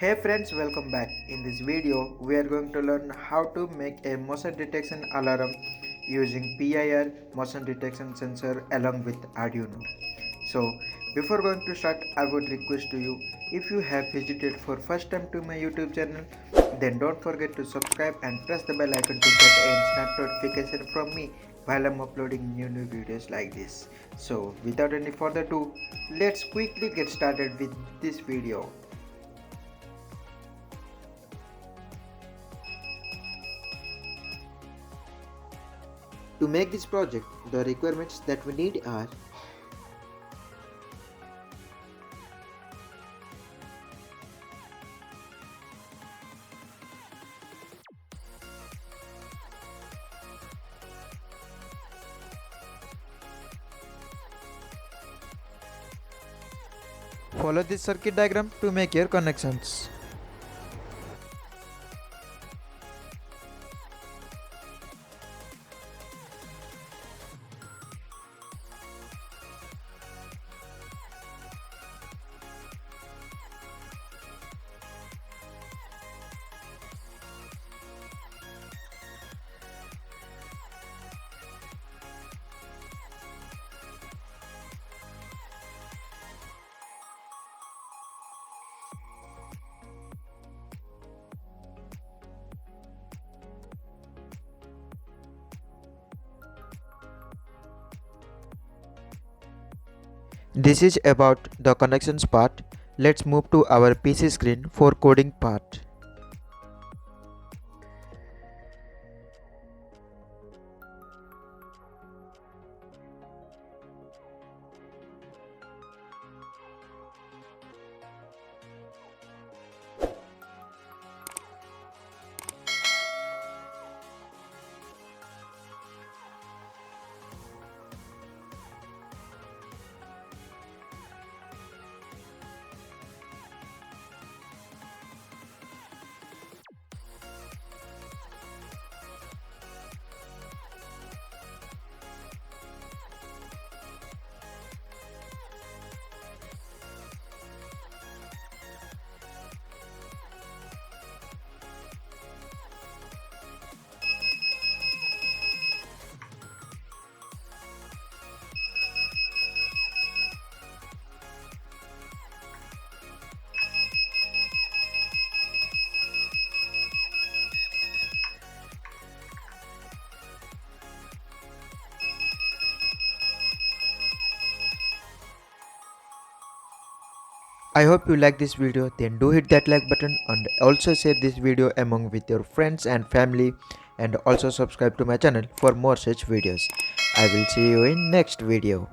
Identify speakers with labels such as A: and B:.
A: Hey friends, welcome back. In this video, we are going to learn how to make a motion detection alarm using PIR motion detection sensor along with Arduino. So, before going to start, I would request to you, if you have visited for first time to my YouTube channel, then don't forget to subscribe and press the bell icon to get an instant notification from me while I'm uploading new videos like this. So, without any further ado, let's quickly get started with this video. To make this project, the requirements that we need are follow this circuit diagram to make your connections. This is about the connections part. Let's move to our PC screen for coding part. I hope you like this video, then do hit that like button and also share this video among with your friends and family, and also subscribe to my channel for more such videos. I will see you in next video.